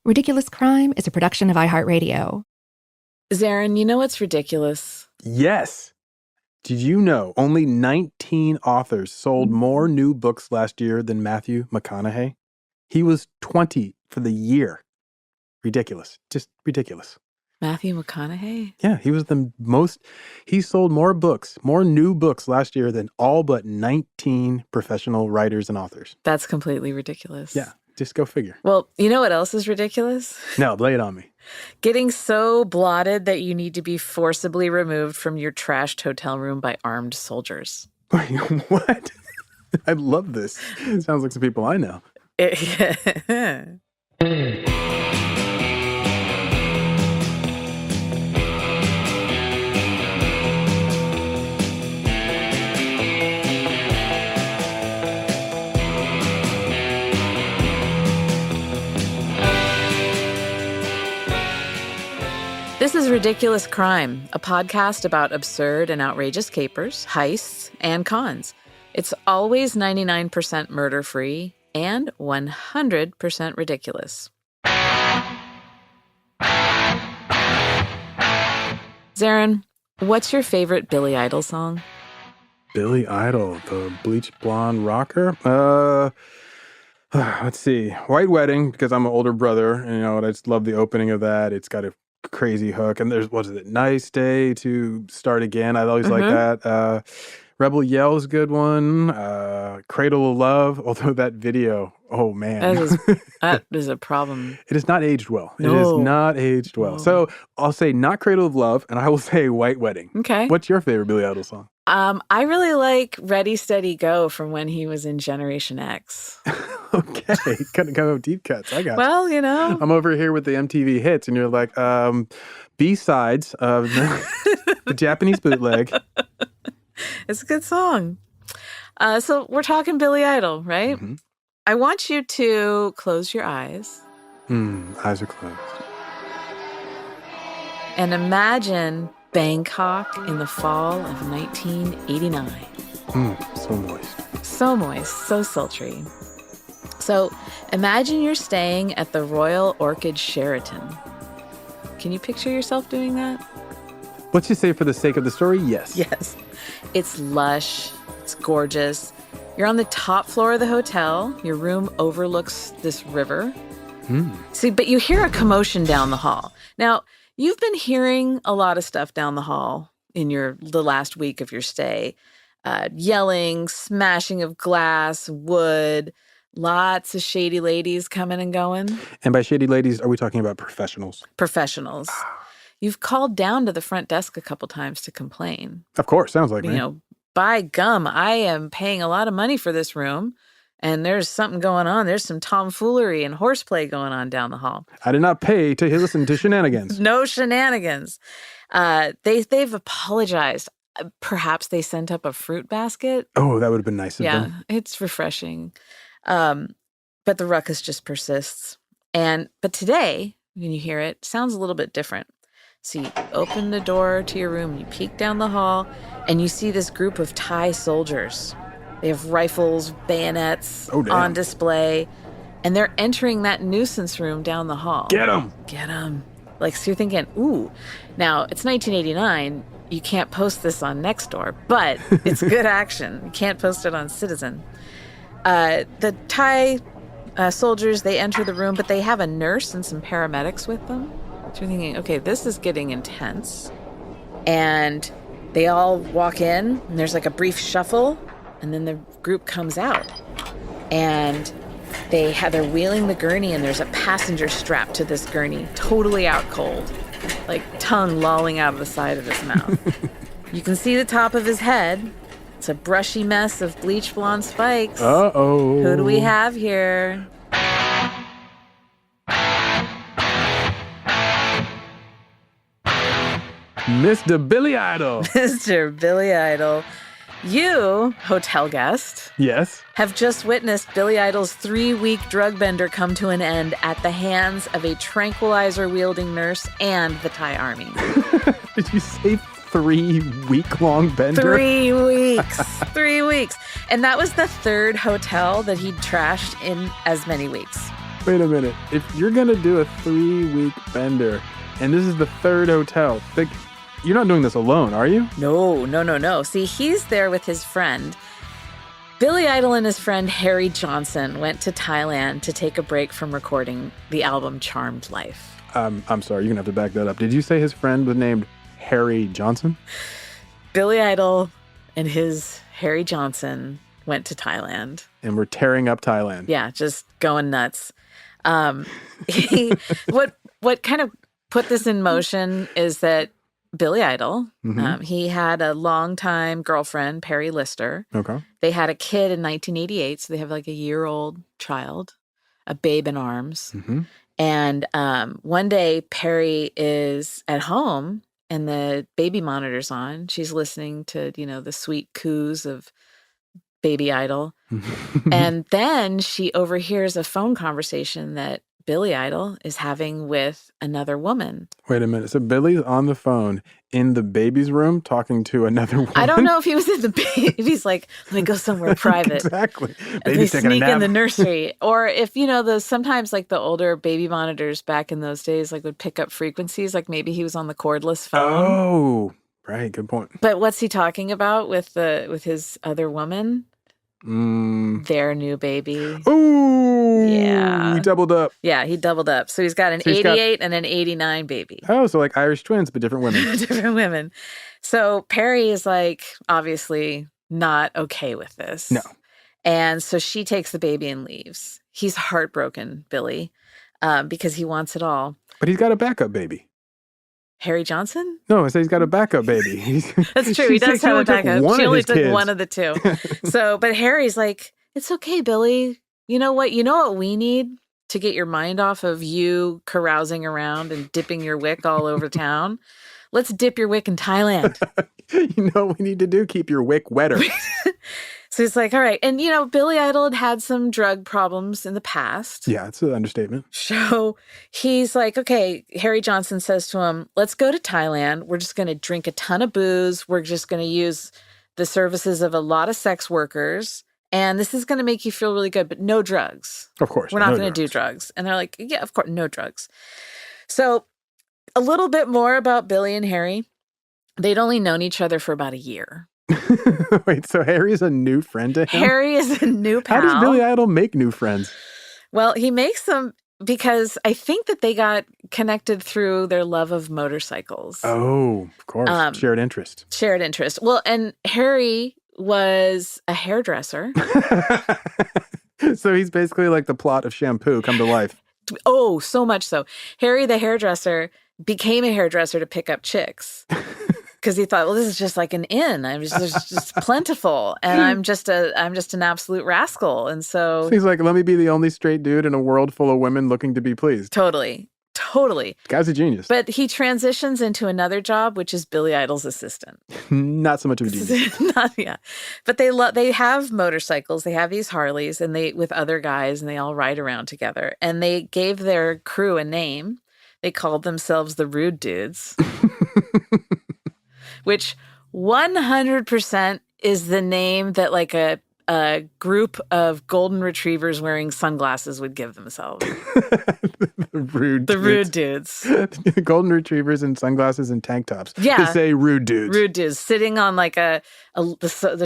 Ridiculous Crime is a production of iHeartRadio. Zaron, you know what's ridiculous? Yes. Did you know only 19 authors sold more new books last year than Matthew McConaughey? He was 20 for the year. Ridiculous. Just ridiculous. Matthew McConaughey? Yeah, he was he sold more books, more new books last year than all but 19 professional writers and authors. That's completely ridiculous. Yeah, just go figure. Well, you know what else is ridiculous? No, lay it on me. Getting so blotted that you need to be forcibly removed from your trashed hotel room by armed soldiers. Wait, what? I love this. It sounds like some people I know. This is Ridiculous Crime, a podcast about absurd and outrageous capers, heists, and cons. It's always 99% murder-free and 100% ridiculous. Zaron, what's your favorite Billy Idol song? Billy Idol, the bleach blonde rocker? Let's see. White Wedding, because I'm an older brother, and I just love the opening of that. It's got a crazy hook. And there's, Nice Day to Start Again. I always like that. Rebel Yell's a good one. Cradle of Love, although that video, oh man. That is a problem. It is not aged well. It is not aged well. So I'll say not Cradle of Love, and I will say White Wedding. Okay. What's your favorite Billy Idol song? I really like Ready, Steady, Go from when he was in Generation X. Okay. Kind of deep cuts. I got Well, I'm over here with the MTV hits, and you're like, B-sides of the Japanese bootleg. It's a good song. So we're talking Billy Idol, right? Mm-hmm. I want you to close your eyes. Eyes are closed. And imagine Bangkok in the fall of 1989. So moist. So moist, so sultry. So imagine you're staying at the Royal Orchid Sheraton. Can you picture yourself doing that? Let's just say for the sake of the story, yes. Yes. It's lush. It's gorgeous. You're on the top floor of the hotel. Your room overlooks this river. See, but you hear a commotion down the hall. Now, you've been hearing a lot of stuff down the hall in the last week of your stay. Yelling, smashing of glass, wood, lots of shady ladies coming and going. And by shady ladies, are we talking about professionals? Professionals. You've called down to the front desk a couple times to complain. Of course, sounds like me. By gum, I am paying a lot of money for this room, and there's something going on. There's some tomfoolery and horseplay going on down the hall. I did not pay to listen to shenanigans. No shenanigans. They've apologized. Perhaps they sent up a fruit basket. Oh, that would have been nice of them. Yeah, it's refreshing. But the ruckus just persists. But today, when you hear it, sounds a little bit different. So you open the door to your room, you peek down the hall, and you see this group of Thai soldiers. They have rifles, bayonets on display, and they're entering that nuisance room down the hall. Get them! Get them. So you're thinking, ooh, now it's 1989. You can't post this on Nextdoor, but it's good action. You can't post it on Citizen. The Thai soldiers, they enter the room, but they have a nurse and some paramedics with them. So you're thinking, okay, this is getting intense. And they all walk in, and there's a brief shuffle, and then the group comes out. And they're wheeling the gurney, and there's a passenger strapped to this gurney, totally out cold, tongue lolling out of the side of his mouth. You can see the top of his head. It's a brushy mess of bleach blonde spikes. Uh-oh. Who do we have here? Mr. Billy Idol. Mr. Billy Idol. You, hotel guest, yes, have just witnessed Billy Idol's 3-week drug bender come to an end at the hands of a tranquilizer-wielding nurse and the Thai army. Did you say 3-week-long bender? 3 weeks. 3 weeks. And that was the third hotel that he'd trashed in as many weeks. Wait a minute. If you're going to do a 3-week bender, and this is the third hotel, you're not doing this alone, are you? No. See, he's there with his friend. Billy Idol and his friend Harry Johnson went to Thailand to take a break from recording the album Charmed Life. I'm sorry, you're going to have to back that up. Did you say his friend was named Harry Johnson? Billy Idol and his Harry Johnson went to Thailand. And we're tearing up Thailand. Yeah, just going nuts. What kind of put this in motion is that Billy Idol, he had a longtime girlfriend, Perry Lister. Okay. They had a kid in 1988, so they have like a year-old child, a babe in arms. Mm-hmm. And one day, Perry is at home and the baby monitor's on. She's listening to, the sweet coos of Baby Idol. And then she overhears a phone conversation that Billy Idol is having with another woman. Wait a minute. So Billy's on the phone in the baby's room talking to another woman? I don't know if he was in the baby. If he's like, let me go somewhere private. Exactly. Baby's taking a nap. In the nursery. Or if, sometimes like the older baby monitors back in those days, like would pick up frequencies, like maybe he was on the cordless phone. Oh, right. Good point. But what's he talking about with his other woman? Their new baby. Ooh. Yeah. He doubled up. Yeah, he doubled up. So he's got an 88 and an 89 baby. Oh, so like Irish twins, but different women. Different women. So Perry is like, obviously not okay with this. No. And so she takes the baby and leaves. He's heartbroken, Billy, because he wants it all. But he's got a backup baby. Harry Johnson? No, I say he's got a backup baby. That's true. He does have a backup. She only took one of the two. But Harry's like, it's okay, Billy. You know what? You know what we need to get your mind off of you carousing around and dipping your wick all over town? Let's dip your wick in Thailand. You know what we need to do? Keep your wick wetter. So he's like, all right. And, Billy Idol had some drug problems in the past. Yeah, it's an understatement. So he's like, okay, Harry Johnson says to him, let's go to Thailand. We're just going to drink a ton of booze. We're just going to use the services of a lot of sex workers. And this is going to make you feel really good, but no drugs. Of course. We're not going to do drugs. And they're like, yeah, of course, no drugs. So a little bit more about Billy and Harry. They'd only known each other for about a year. Wait, so Harry's a new friend to him? Harry is a new pal. How does Billy Idol make new friends? Well, he makes them because I think that they got connected through their love of motorcycles. Oh, of course. Shared interest. Shared interest. Well, and Harry was a hairdresser. So he's basically like the plot of Shampoo come to life. Oh, so much so. Harry, the hairdresser, became a hairdresser to pick up chicks. Because he thought, well, this is just like an inn. There's just plentiful, and I'm just an absolute rascal. And so he's like, let me be the only straight dude in a world full of women looking to be pleased. Totally. The guy's a genius. But he transitions into another job, which is Billy Idol's assistant. Not so much of a genius. But they have motorcycles. They have these Harleys, and they with other guys, and they all ride around together. And they gave their crew a name. They called themselves the Rude Dudes. Which 100% is the name that like a group of golden retrievers wearing sunglasses would give themselves. The Rude Dudes. Golden retrievers in sunglasses and tank tops. Yeah. To say Rude Dudes. Rude Dudes sitting on like the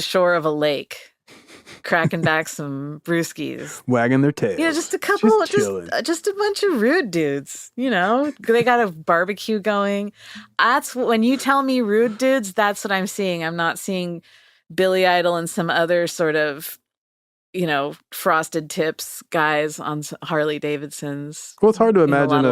shore of a lake, cracking back some brewskis. Wagging their tails. Just a couple, just a bunch of rude dudes, They got a barbecue going. That's when you tell me rude dudes, that's what I'm seeing. I'm not seeing Billy Idol and some other sort of, frosted tips guys on Harley Davidsons. Well, it's hard to imagine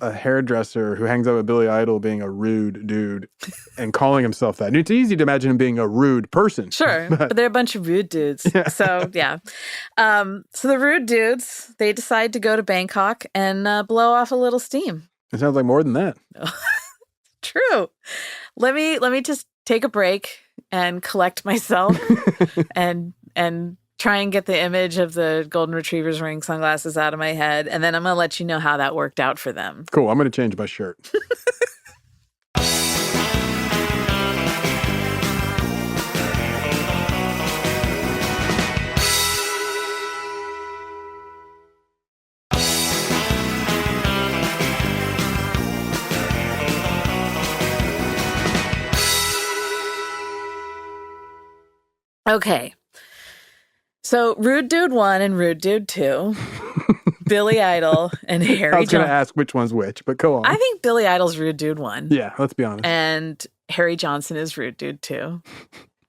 a hairdresser who hangs out with Billy Idol being a rude dude and calling himself that. And it's easy to imagine him being a rude person. Sure, but they're a bunch of rude dudes. Yeah. So, yeah. So the rude dudes, they decide to go to Bangkok and blow off a little steam. It sounds like more than that. True. Let me just take a break and collect myself and try and get the image of the golden retrievers wearing sunglasses out of my head. And then I'm going to let you know how that worked out for them. Cool. I'm going to change my shirt. Okay. So Rude Dude 1 and Rude Dude 2, Billy Idol and Harry Johnson. I was going to ask which one's which, but go on. I think Billy Idol's Rude Dude 1. Yeah, let's be honest. And Harry Johnson is Rude Dude 2.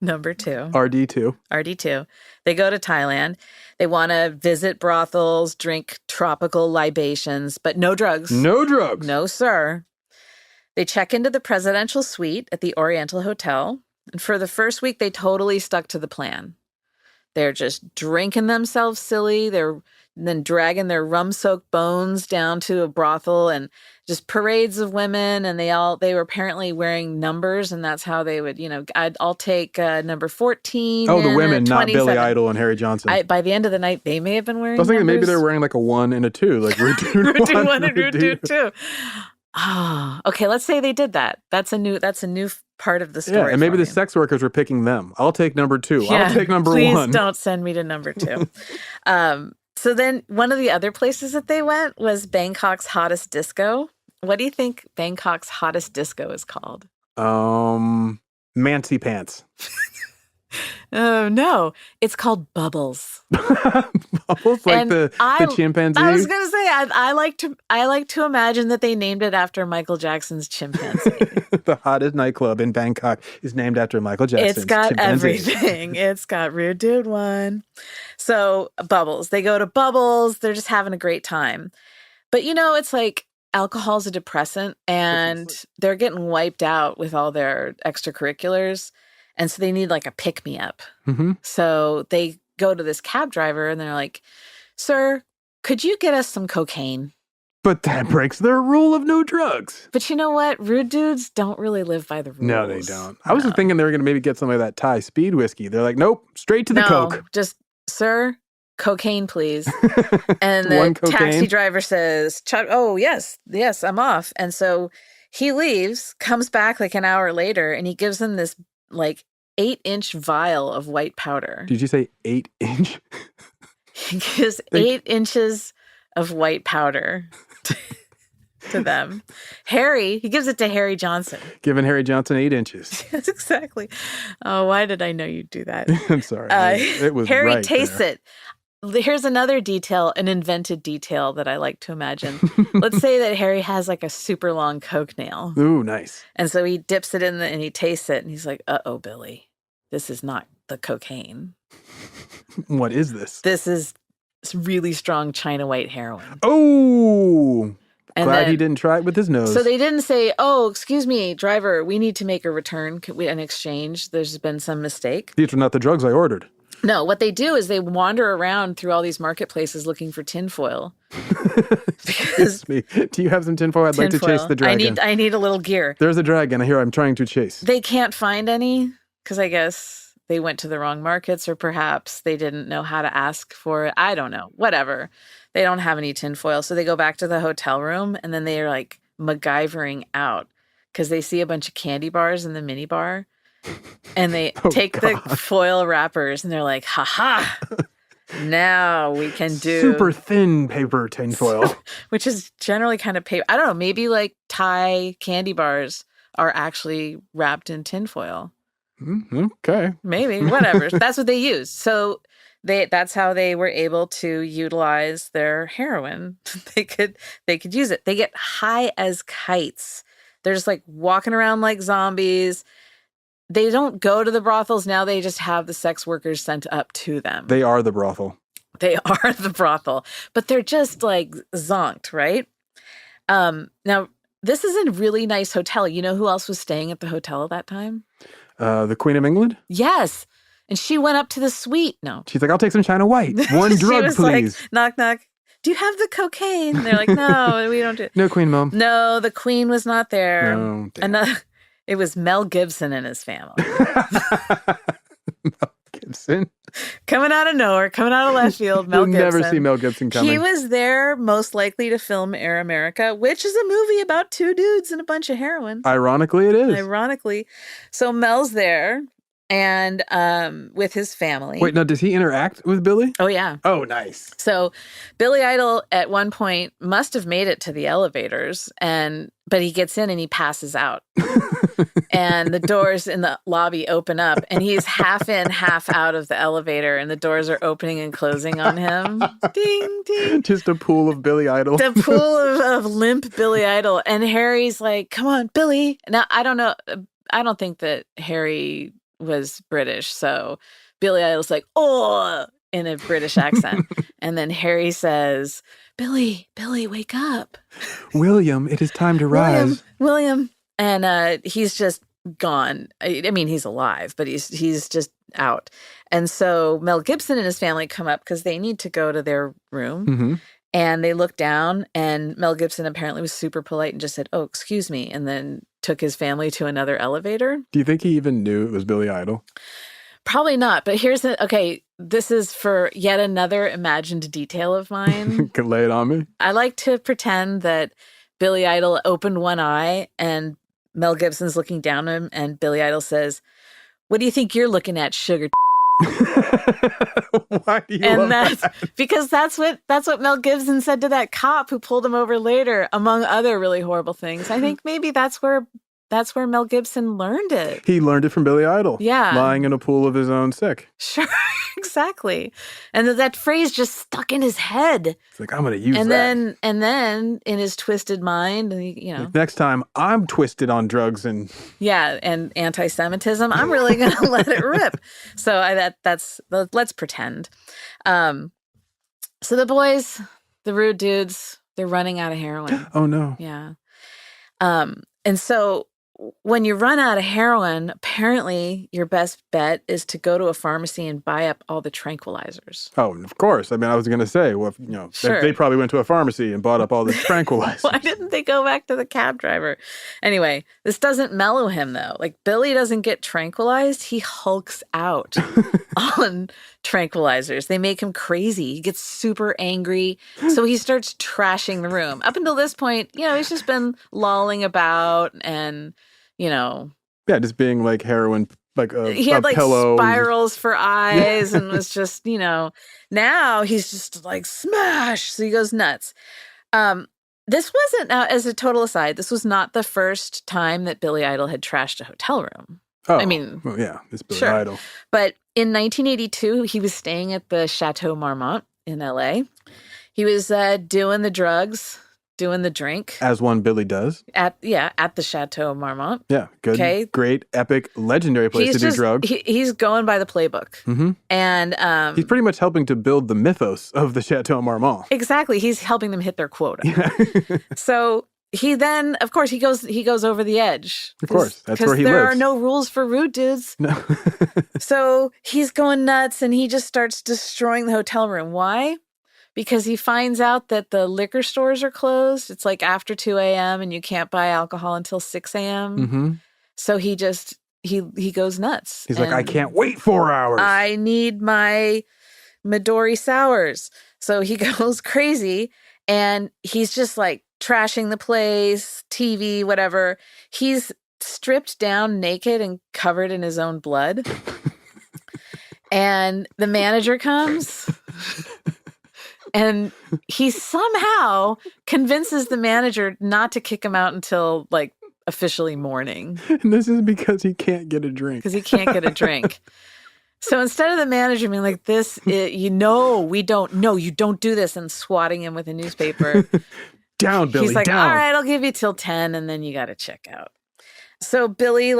Number 2. RD2. RD2. They go to Thailand. They want to visit brothels, drink tropical libations, but no drugs. No drugs. No, sir. They check into the presidential suite at the Oriental Hotel. And for the first week, they totally stuck to the plan. They're just drinking themselves silly. They're then dragging their rum-soaked bones down to a brothel and just parades of women. And they were apparently wearing numbers, and that's how they would, I'll take number 14. Oh, the women, not Billy Idol and Harry Johnson. By the end of the night, they may have been wearing I was thinking numbers. maybe they're wearing like a 1 and a 2, like Rude Dude 1, Rude Dude 1 and Rude Dude 2. Oh, okay. Let's say they did that. That's a new part of the story. Yeah, and maybe the sex workers were picking them. I'll take number 2. Yeah, I'll take number please 1. Please don't send me to number 2. So then one of the other places that they went was Bangkok's hottest disco. What do you think Bangkok's hottest disco is called? Mancy Pants. Oh, no. It's called Bubbles. Bubbles? Like the chimpanzee? I was going to say, I like to imagine that they named it after Michael Jackson's chimpanzee. The hottest nightclub in Bangkok is named after Michael Jackson's It's got chimpanzee. everything. It's got Rude Dude 1. So Bubbles. They go to Bubbles. They're just having a great time. But, it's like alcohol's a depressant, and they're getting wiped out with all their extracurriculars. And so they need like a pick-me-up. Mm-hmm. So they go to this cab driver and they're like, "Sir, could you get us some cocaine?" But that breaks their rule of no drugs. But you know what? Rude dudes don't really live by the rules. No, they don't. I was just thinking they were going to maybe get some of that Thai speed whiskey. They're like, nope, straight to the coke. Just, "Sir, cocaine, please." And the taxi driver says, "Oh, yes, I'm off." And so he leaves, comes back like an hour later, and he gives them this like 8-inch vial of white powder. Did you say 8-inch? He gives 8 inches of white powder to them. He gives it to Harry Johnson. Giving Harry Johnson 8 inches. Yes, exactly. Oh, why did I know you'd do that? I'm sorry. It was Harry right tastes there. it. Here's another detail, an invented detail that I like to imagine. Let's say that Harry has like a super long Coke nail. Ooh, nice. And so he dips it in and he tastes it and he's like, "Uh-oh, Billy, this is not the cocaine. What is this? This is really strong China white heroin." Oh, and glad he didn't try it with his nose. So they didn't say, "Oh, excuse me, driver, we need to make a return, an exchange. There's been some mistake." These were not the drugs I ordered. No, what they do is they wander around through all these marketplaces looking for tinfoil. Excuse me. Do you have some tinfoil? I'd like to chase the dragon. I need a little gear. There's a dragon here I'm trying to chase. They can't find any because I guess they went to the wrong markets, or perhaps they didn't know how to ask for it. I don't know. Whatever. They don't have any tinfoil. So they go back to the hotel room and then they are like MacGyvering out because they see a bunch of candy bars in the mini bar. And they take the foil wrappers and they're like, "Ha ha, now we can do super thin paper tinfoil." Which is generally kind of paper. I don't know, maybe like Thai candy bars are actually wrapped in tinfoil. Okay. Maybe, whatever. That's what they use. So that's how they were able to utilize their heroin. They could use it. They get high as kites. They're just like walking around like zombies. They don't go to the brothels now. They just have the sex workers sent up to them. They are the brothel. They are the brothel. But they're just like zonked, right? Now, this is a really nice hotel. You know who else was staying at the hotel at that time? The Queen of England? Yes. And she went up to the suite. No. She's like, "I'll take some China White. One drug, was please." Like, "Knock, knock. Do you have the cocaine?" And they're like, "No, we don't do it." No, Queen Mom. No, the Queen was not there. No, damn. It was Mel Gibson and his family. Mel Gibson. Coming out of nowhere, coming out of left field, Mel Gibson. You'll never see Mel Gibson coming. He was there most likely to film Air America, which is a movie about 2 dudes and a bunch of heroin. Ironically, it is. Ironically. So Mel's there. and with his family. Wait, now does he interact with Billy? Oh, yeah. Oh, nice. So Billy Idol at one point must have made it to the elevators, but he gets in and he passes out. And the doors in the lobby open up, and he's half in, half out of the elevator, and the doors are opening and closing on him. Ding, ding. Just a pool of Billy Idol. The pool of limp Billy Idol. And Harry's like, come on, Billy. Now, I don't know. I don't think that Harry was British. So Billy Idol's like, oh, in a British accent. And then Harry says, Billy, wake up. William, it is time to rise. William. And he's just gone. I mean, he's alive, but he's just out. And so Mel Gibson and his family come up because they need to go to their room. Mm-hmm. And they look down, and Mel Gibson apparently was super polite and just said, oh, excuse me, and then took his family to another elevator. Do you think he even knew it was Billy Idol? Probably not. But this is for yet another imagined detail of mine. Can lay it on me. I like to pretend that Billy Idol opened one eye and Mel Gibson's looking down at him, and Billy Idol says, what do you think you're looking at, sugar? Why do you love that? Because that's what Mel Gibson said to that cop who pulled him over later, among other really horrible things. I think maybe that's where Mel Gibson learned it. He learned it from Billy Idol. Yeah. Lying in a pool of his own sick. Sure, exactly. And that phrase just stuck in his head. It's like, I'm going to use that. And then in his twisted mind, Like, next time I'm twisted on drugs and... Yeah, and anti-Semitism, I'm really going to let it rip. So let's pretend. So the boys, the rude dudes, they're running out of heroin. Oh, no. Yeah. And so when you run out of heroin, apparently your best bet is to go to a pharmacy and buy up all the tranquilizers. Oh, of course. I mean, I was going to say, well, Sure. They probably went to a pharmacy and bought up all the tranquilizers. Why didn't they go back to the cab driver? Anyway, this doesn't mellow him, though. Like, Billy doesn't get tranquilized. He hulks out on tranquilizers. They make him crazy. He gets super angry. So he starts trashing the room. Up until this point, he's just been lolling about and... Yeah, just being like heroin, like he had like pillow. Spirals for eyes and was just, now he's just like smash. So he goes nuts. This wasn't, now as a total aside, this was not the first time that Billy Idol had trashed a hotel room. Oh, I mean, well, yeah, it's Billy sure. Idol. But in 1982, he was staying at the Chateau Marmont in LA. He was doing the drugs, doing the drink. As one Billy does. At the Chateau Marmont. Yeah, good, okay. Great, epic, legendary place to do drugs. He's going by the playbook. Mm-hmm. And he's pretty much helping to build the mythos of the Chateau Marmont. Exactly. He's helping them hit their quota. Yeah. So he then, of course, he goes over the edge. Of course, that's where he lives. There lives. are no rules for rude dudes. No. So he's going nuts and he just starts destroying the hotel room. Why? Because he finds out that the liquor stores are closed. It's like after 2 a.m. and you can't buy alcohol until 6 a.m. Mm-hmm. So he goes nuts. He's like, I can't wait 4 hours. I need my Midori sours. So he goes crazy and he's just like trashing the place, TV, whatever. He's stripped down naked and covered in his own blood. And the manager comes. And he somehow convinces the manager not to kick him out until like officially morning. And this is because he can't get a drink. Because he can't get a drink. So instead of the manager being like, you don't do this, and swatting him with a newspaper. Down, Billy, he's like, down. all right, I'll give you till 10 and then you got to check out. So Billy,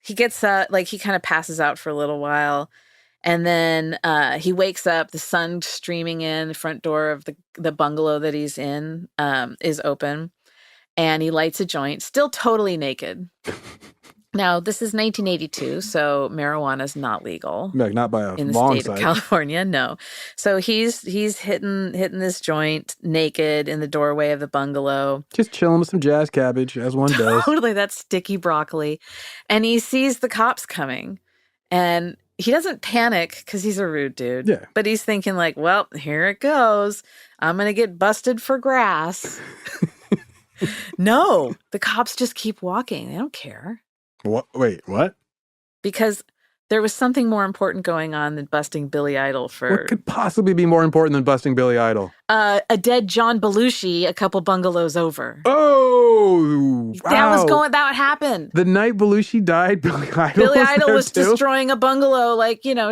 he gets he kind of passes out for a little while. And then he wakes up, the sun streaming in, the front door of the bungalow that he's in is open, and he lights a joint, still totally naked. Now, this is 1982, so marijuana is not legal. Like, not by a in the long state sight. of California, no. So he's hitting this joint naked in the doorway of the bungalow. Just chilling with some jazz cabbage, as one does. Totally, that's sticky broccoli. And he sees the cops coming, and he doesn't panic because he's a rude dude. Yeah. But he's thinking like, well, here it goes. I'm going to get busted for grass. No, the cops just keep walking. They don't care. What? Wait, what? Because there was something more important going on than busting Billy Idol for... What could possibly be more important than busting Billy Idol? A dead John Belushi a couple bungalows over. Oh, wow. That happened. The night Belushi died, Billy Idol was too? destroying a bungalow,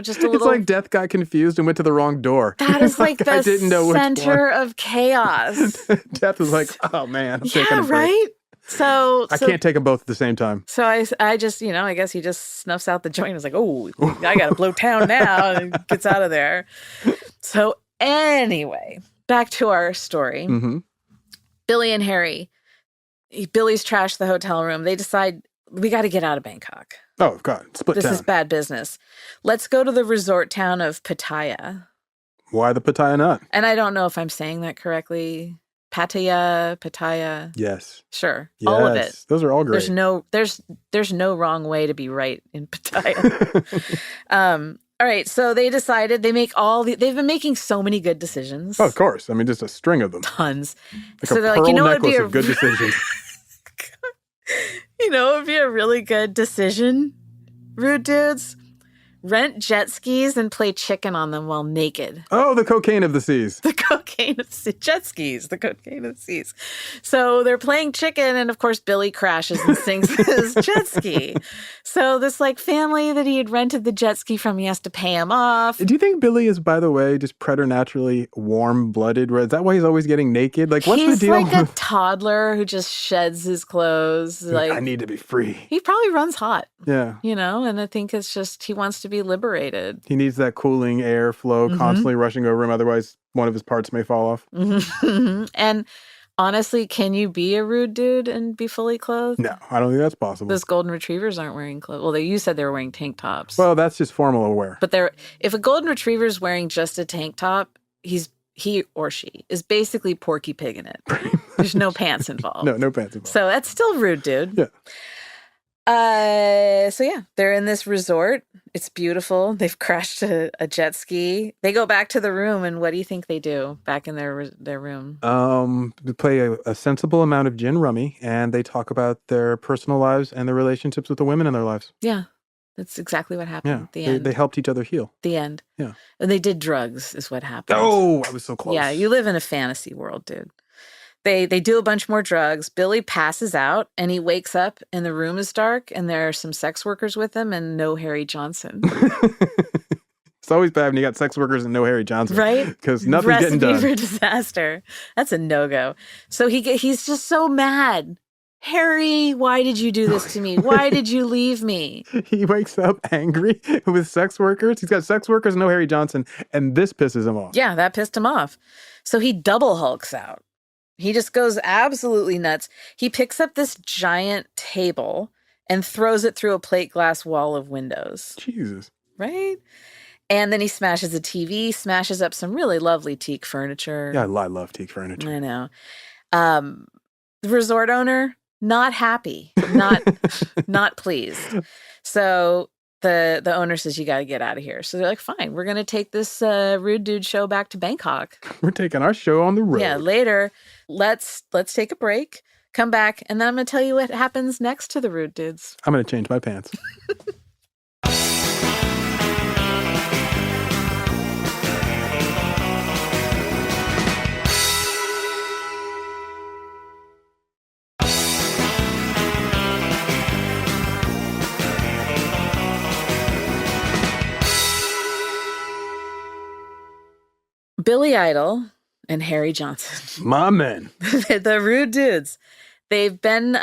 just a little... It's like Death got confused and went to the wrong door. That is like I the didn't know center of chaos. Death was like, oh man, I'm taking a break. Right? So I can't take them both at the same time. So I just, I guess he just snuffs out the joint and is like, oh, I got to blow town now, and gets out of there. So anyway, back to our story. Mm-hmm. Billy and Harry, Billy's trashed the hotel room. They decide, we got to get out of Bangkok. Oh, God. Split This town. is bad business. Let's go to the resort town of Pattaya. Why the Pattaya nut? And I don't know if I'm saying that correctly. Pattaya. Yes. Sure. Yes. All of it. Those are all great. There's no wrong way to be right in Pattaya. All right. So they decided they've been making so many good decisions. Oh, of course. I mean, just a string of them. Tons. Like so a they're pearl like, you know what would necklace be of good decisions. it would be a really good decision, rude dudes? Rent jet skis and play chicken on them while naked. Oh, the cocaine of the seas. The cocaine of jet skis, the cocaine of the seas. So they're playing chicken, and of course Billy crashes and sinks his jet ski. So this family that he had rented the jet ski from, he has to pay him off. Do you think Billy is, by the way, just preternaturally warm-blooded? Is that why he's always getting naked? What's the deal? He's like a toddler who just sheds his clothes. I need to be free. He probably runs hot. Yeah. And I think it's just he wants to be liberated. He needs that cooling air flow constantly rushing over him. Otherwise, one of his parts may fall off. Mm-hmm. And honestly, can you be a rude dude and be fully clothed? No, I don't think that's possible. Those golden retrievers aren't wearing clothes. Well, you said they were wearing tank tops. Well, that's just formal wear. But if a golden retriever's wearing just a tank top, he or she is basically Porky Pig in it. There's no pants involved. No pants involved. So that's still rude, dude. Yeah. So yeah, they're in this resort. It's beautiful. They've crashed a jet ski. They go back to the room, and what do you think they do back in their room? They play a sensible amount of gin rummy, and they talk about their personal lives and their relationships with the women in their lives. Yeah, that's exactly what happened. Yeah, The end. They helped each other heal. The end. Yeah. And they did drugs is what happened. Oh, I was so close. Yeah, you live in a fantasy world, dude. They do a bunch more drugs. Billy passes out, and he wakes up, and the room is dark, and there are some sex workers with him, and no Harry Johnson. It's always bad when you got sex workers and no Harry Johnson. Right? Because nothing's getting done. Recipe for disaster. That's a no-go. So he's just so mad. Harry, why did you do this to me? Why did you leave me? He wakes up angry with sex workers. He's got sex workers and no Harry Johnson, and this pisses him off. Yeah, that pissed him off. So he double hulks out. He just goes absolutely nuts. He picks up this giant table and throws it through a plate glass wall of windows. Jesus. Right? And then he smashes a TV, smashes up some really lovely teak furniture. Yeah, I love teak furniture. I know. The resort owner, not happy, not pleased. So the owner says, you got to get out of here. So they're like, fine, we're going to take this rude dude show back to Bangkok. We're taking our show on the road. Yeah, later, let's take a break, come back, and then I'm going to tell you what happens next to the rude dudes. I'm going to change my pants. Billy Idol and Harry Johnson. My men. The rude dudes. They've been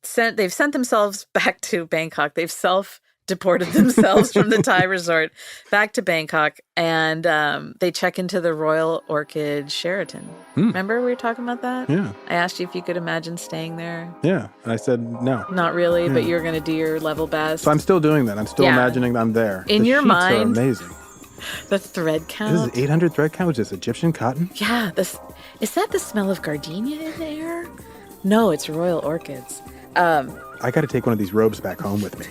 sent themselves back to Bangkok. They've self-deported themselves from the Thai resort back to Bangkok, and they check into the Royal Orchid Sheraton. Remember we were talking about that? Yeah. I asked you if you could imagine staying there. Yeah. And I said no. Not really, but you're going to do your level best. So I'm still doing that. I'm still imagining that I'm there. In your sheets mind. are amazing. The thread count. This is 800 thread count. Is this Egyptian cotton? Yeah. Is that the smell of gardenia in the air? No, it's royal orchids. I got to take one of these robes back home with me.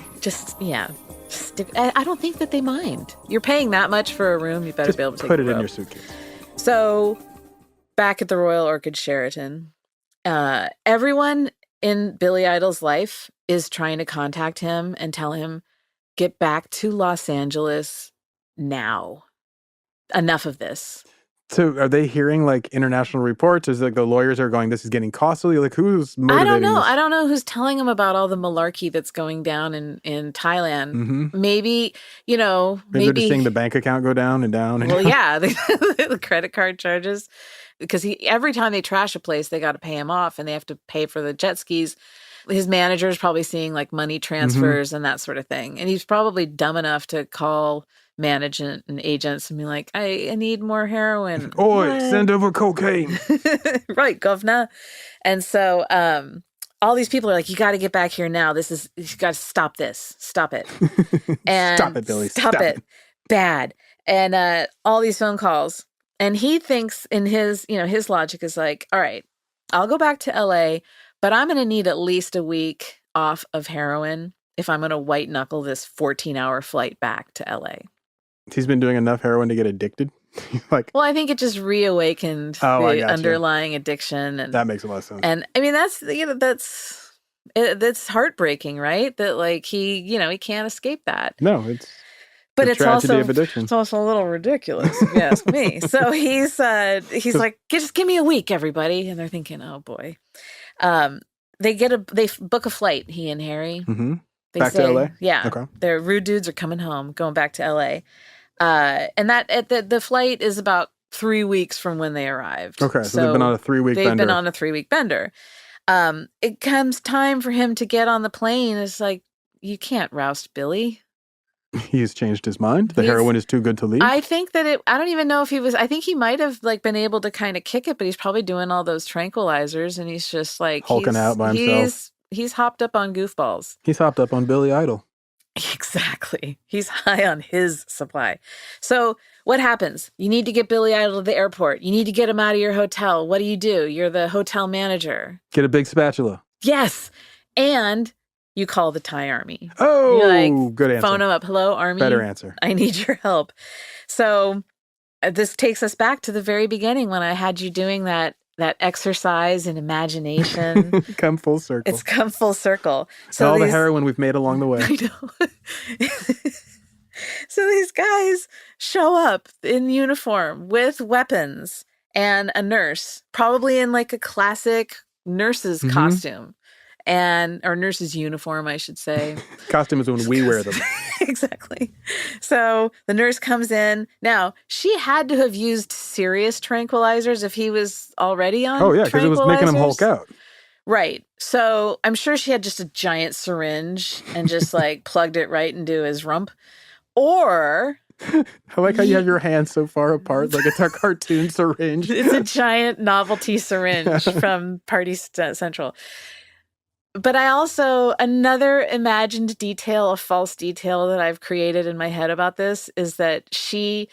I don't think that they mind. You're paying that much for a room, you better be able to take put a it in robe. your suitcase. So, back at the Royal Orchid Sheraton, everyone in Billy Idol's life is trying to contact him and tell him, get back to Los Angeles now. Enough of this. So are they hearing like international reports? Is like the lawyers are going, this is getting costly? Like who's motivating I don't know. this? I don't know who's telling him about all the malarkey that's going down in Thailand. Maybe, Maybe they're just seeing the bank account go down and down. And well, down. yeah, the credit card charges. Because every time they trash a place, they got to pay him off and they have to pay for the jet skis. His manager is probably seeing like money transfers and that sort of thing. And he's probably dumb enough to call management and agents and be like, I need more heroin. Oi, send over cocaine. Right, governor. And so all these people are like, you got to get back here now. You got to stop this. Stop it. And Stop it, Billy. Stop it. Bad. And all these phone calls. And he thinks in his logic is like, all right, I'll go back to LA, but I'm going to need at least a week off of heroin if I'm going to white knuckle this 14-hour flight back to LA. He's been doing enough heroin to get addicted? Well, I think it just reawakened the underlying addiction. And that makes a lot of sense. And I mean, that's heartbreaking, right? That like he can't escape that. No, it's also a little ridiculous, if you ask me. So he's like, just give me a week, everybody. And they're thinking, oh boy. They book a flight, he and Harry. Back to LA? Yeah. Okay. Their rude dudes are coming home, going back to LA. And the flight is about 3 weeks from when they arrived. Okay, so they've been on a 3-week bender. They've been on a 3-week bender. It comes time for him to get on the plane. It's like, you can't roust Billy. He's changed his mind? The heroin is too good to leave? I think that I don't even know if I think he might have like been able to kind of kick it, but he's probably doing all those tranquilizers and he's just like hulking out by himself. He's hopped up on goofballs. He's hopped up on Billy Idol. Exactly. He's high on his supply. So what happens? You need to get Billy Idol to the airport. You need to get him out of your hotel. What do? You're the hotel manager. Get a big spatula. Yes. And you call the Thai army. Oh, like, good answer. Phone them up. Hello, army. Better answer. I need your help. So this takes us back to the very beginning when I had you doing that exercise in imagination. Come full circle. It's come full circle. So all the heroin we've made along the way. I know. So these guys show up in uniform with weapons and a nurse, probably in like a classic nurse's costume. Or nurse's uniform, I should say. Costume is when we wear them. Exactly. So the nurse comes in. Now, she had to have used serious tranquilizers if he was already on Oh, yeah, because it was making him hulk out. Right. So I'm sure she had just a giant syringe and just like plugged it right into his rump. Or... I like how you have your hands so far apart, like it's a cartoon syringe. It's a giant novelty syringe from Party Central. But I also, another imagined detail, a false detail that I've created in my head about this is that she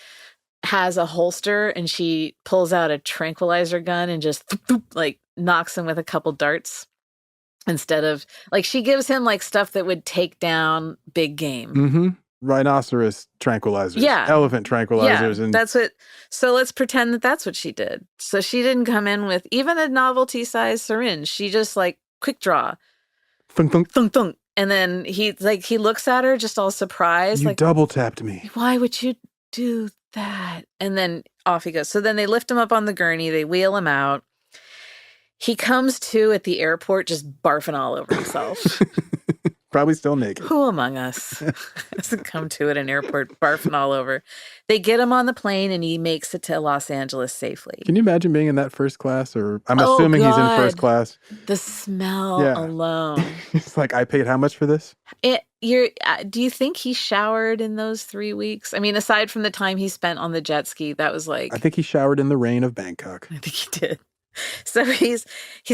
has a holster and she pulls out a tranquilizer gun and just like knocks him with a couple darts instead of like she gives him like stuff that would take down big game. Rhinoceros tranquilizers. Yeah. Elephant tranquilizers. Yeah, and that's what. So let's pretend that that's what she did. So she didn't come in with even a novelty size syringe. She just like quick draw. Thunk, thunk. Thunk, thunk. And then he looks at her just all surprised. You like, double tapped me. Why would you do that? And then off he goes. So then they lift him up on the gurney. They wheel him out. He comes to at the airport just barfing all over himself. Probably still naked. Who among us doesn't come to at an airport barfing all over? They get him on the plane and he makes it to Los Angeles safely. Can you imagine being in that first class? Or I'm assuming he's in first class. The smell alone. It's like, I paid how much for this? Do you think he showered in those 3 weeks? I mean, aside from the time he spent on the jet ski, that was like... I think he showered in the rain of Bangkok. I think he did. So he's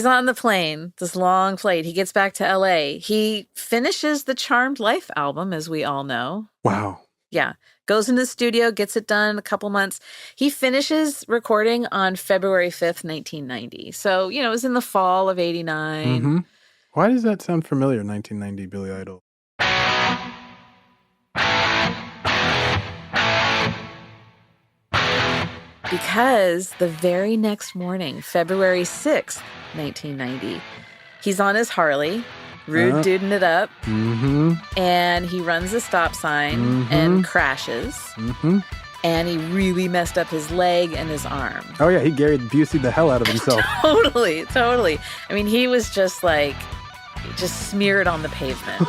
on the plane, this long flight. He gets back to LA. He finishes the Charmed Life album, as we all know. Wow. Yeah. Goes into the studio, gets it done in a couple months. He finishes recording on February 5th, 1990. So, it was in the fall of 89. Why does that sound familiar, 1990 Billy Idol? Because the very next morning, February 6th, 1990, he's on his Harley, Rude duding it up. Mm-hmm. And he runs a stop sign and crashes. Mm-hmm. And he really messed up his leg and his arm. Oh, yeah. He Gary Busey'd the hell out of himself. Totally. I mean, he was just smeared on the pavement.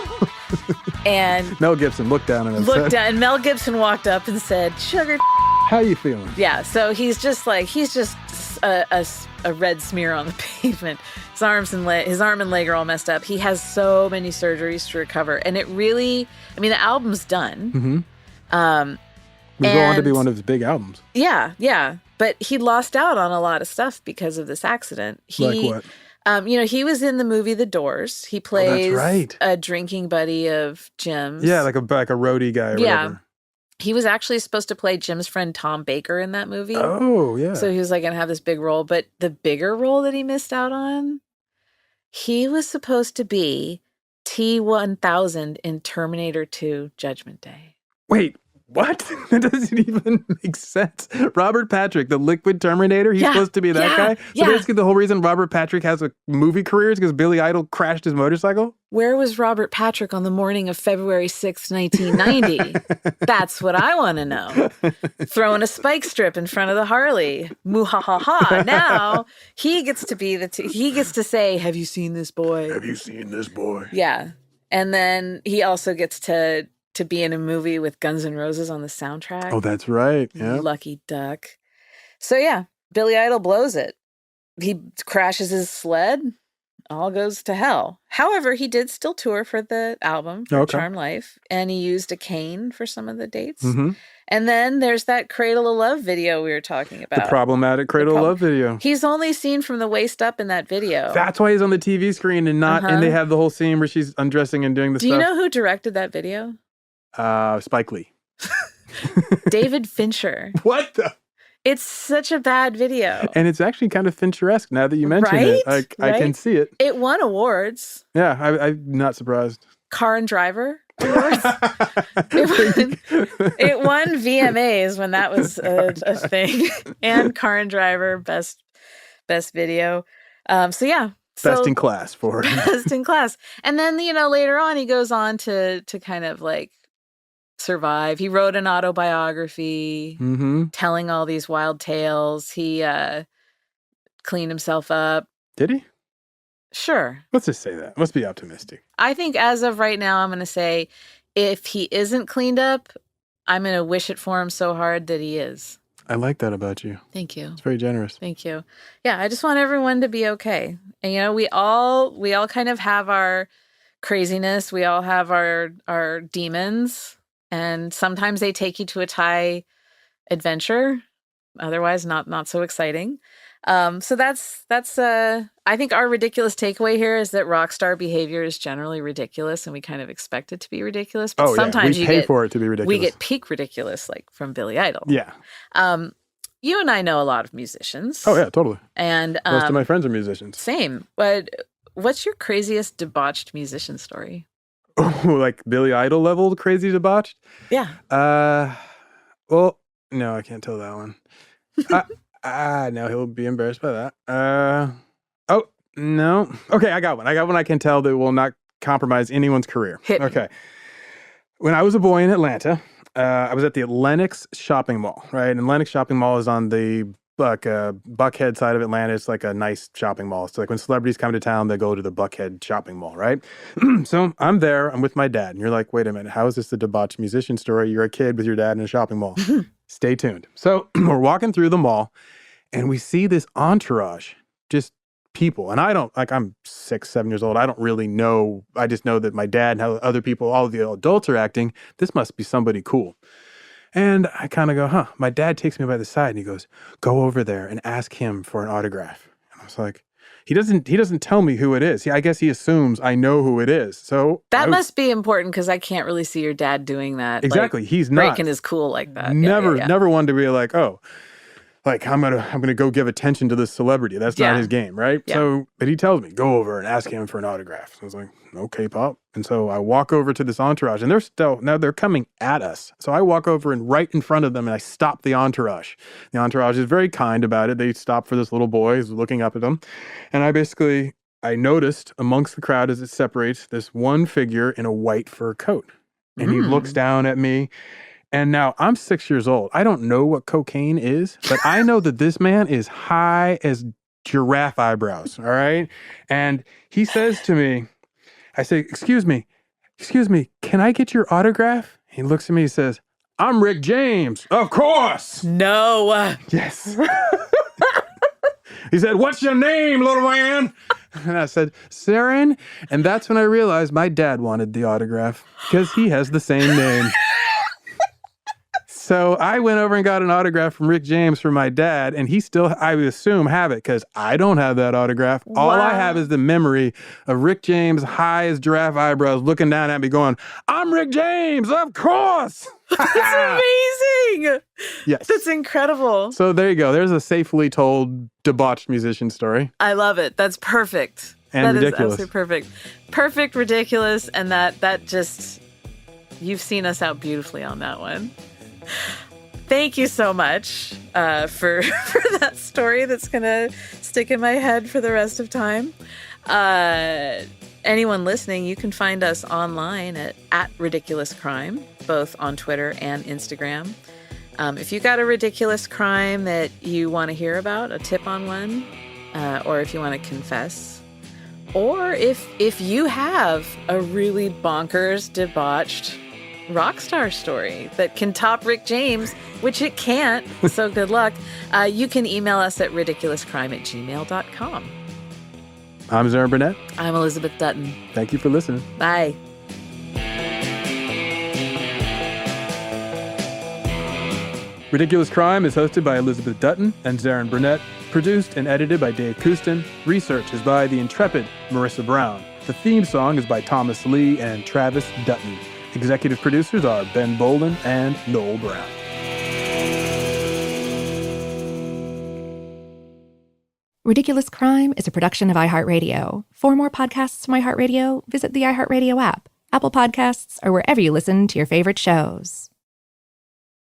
And Mel Gibson looked down and said, and Mel Gibson walked up and said, "Sugar, how you feeling?" Yeah, so he's just a red smear on the pavement. His arm and leg are all messed up. He has so many surgeries to recover, and it really, I mean, the album's done. Mm-hmm. We go on to be one of his big albums. Yeah, but he lost out on a lot of stuff because of this accident. Like what? He was in the movie The Doors. He plays a drinking buddy of Jim's. Yeah, like a roadie guy or whatever. He was actually supposed to play Jim's friend Tom Baker in that movie. Oh, yeah. So he was going to have this big role. But the bigger role that he missed out on, he was supposed to be T-1000 in Terminator 2 Judgment Day. Wait. What? That doesn't even make sense. Robert Patrick, the liquid Terminator, he's supposed to be that guy? So basically the whole reason Robert Patrick has a movie career is because Billy Idol crashed his motorcycle? Where was Robert Patrick on the morning of February 6th, 1990? That's what I want to know. Throwing a spike strip in front of the Harley. Moo-ha-ha-ha. Now he gets to be he gets to say, "Have you seen this boy? Have you seen this boy?" Yeah. And then he also gets to be in a movie with Guns N' Roses on the soundtrack. Oh, that's right. Yeah. Lucky duck. So yeah, Billy Idol blows it. He crashes his sled. All goes to hell. However, he did still tour for the album, for Charmed Life, and he used a cane for some of the dates. Mm-hmm. And then there's that Cradle of Love video we were talking about. The problematic Cradle of Love video. He's only seen from the waist up in that video. That's why he's on the TV screen and not, and they have the whole scene where she's undressing and doing the stuff. Do you know who directed that video? Spike Lee. David Fincher. What the? It's such a bad video. And it's actually kind of Fincheresque now that you mention it. I can see it. It won awards. Yeah, I'm not surprised. Car and Driver awards. it won VMAs when that was a thing. And Car and Driver, best video. So yeah. Best in class for him. Best in class. And then, later on he goes on to kind of like survive. He wrote an autobiography telling all these wild tales. He cleaned himself up. Did he? Sure. Let's just say that. Let's be optimistic. I think as of right now, I'm going to say if he isn't cleaned up, I'm going to wish it for him so hard that he is. I like that about you. Thank you. It's very generous. Thank you. Yeah, I just want everyone to be okay. And we all kind of have our craziness. We all have our demons. And sometimes they take you to a Thai adventure, otherwise not so exciting. So that's I think our ridiculous takeaway here is that rock star behavior is generally ridiculous, and we kind of expect it to be ridiculous. But sometimes we pay for it to be ridiculous. We get peak ridiculous, like from Billy Idol. Yeah. You and I know a lot of musicians. Oh yeah, totally. And most of my friends are musicians. Same. But what's your craziest debauched musician story? Oh, like Billy Idol level crazy debauched? Yeah. Well, no, I can't tell that one. No, he'll be embarrassed by that. Oh, no. Okay, I got one I can tell that will not compromise anyone's career. Okay. When I was a boy in Atlanta, I was at the Lenox shopping mall, right? And Lenox shopping mall is on the Buckhead side of Atlanta. It's like a nice shopping mall. So like when celebrities come to town, they go to the Buckhead shopping mall, right? So I'm there, I'm with my dad. And you're like, wait a minute, how is this the debauched musician story? You're a kid with your dad in a shopping mall. Stay tuned. So we're walking through the mall and we see this entourage, just people. And I don't, like, I'm 6, 7 years old. I don't really know. I just know that my dad and how other people, all of the adults are acting. This must be somebody cool. And I kind of go, my dad takes me by the side and he goes, go over there and ask him for an autograph. And I was like, he doesn't tell me who it is. I guess he assumes I know who it is. So that must be important because I can't really see your dad doing that. Exactly. Like, He's not breaking his cool like that. Never one to be like, oh, like I'm gonna go give attention to this celebrity. That's not his game, right? Yeah. So, but he tells me, go over and ask him for an autograph. So I was like, okay, Pop. And so I walk over to this entourage, and they're coming at us. So I walk over and right in front of them, and I stop the entourage. The entourage is very kind about it. They stop for this little boy who's looking up at them, and I basically I noticed amongst the crowd as it separates this one figure in a white fur coat. And he looks down at me. And now I'm 6 years old. I don't know what cocaine is, but I know that this man is high as giraffe eyebrows. All right. And he says to me, I say, excuse me, can I get your autograph? He looks at me and says, I'm Rick James. Of course. No. Yes. He said, what's your name, little man? And I said, Zaron. And that's when I realized my dad wanted the autograph because he has the same name. So I went over and got an autograph from Rick James for my dad, and he still, I would assume, have it because I don't have that autograph. Wow. All I have is the memory of Rick James, high as giraffe eyebrows, looking down at me going, I'm Rick James, of course. That's amazing. Yes. That's incredible. So there you go. There's a safely told debauched musician story. I love it. That's perfect. And that ridiculous. Is absolutely perfect. Perfect, ridiculous, and that just, you've seen us out beautifully on that one. Thank you so much for that story that's going to stick in my head for the rest of time. Anyone listening, you can find us online at Ridiculous Crime, both on Twitter and Instagram. If you got a ridiculous crime that you want to hear about, a tip on one, or if you want to confess, or if you have a really bonkers, debauched rock star story that can top Rick James, which it can't, so good luck, you can email us at ridiculouscrime@gmail.com. I'm Zaron Burnett. I'm Elizabeth Dutton. Thank you for listening. Bye. Ridiculous Crime is hosted by Elizabeth Dutton and Zaron Burnett, produced and edited by Dave Kustin. Research is by the intrepid Marissa Brown. The theme song is by Thomas Lee and Travis Dutton. Executive producers are Ben Bolden and Noel Brown. Ridiculous Crime is a production of iHeartRadio. For more podcasts from iHeartRadio, visit the iHeartRadio app, Apple Podcasts, or wherever you listen to your favorite shows.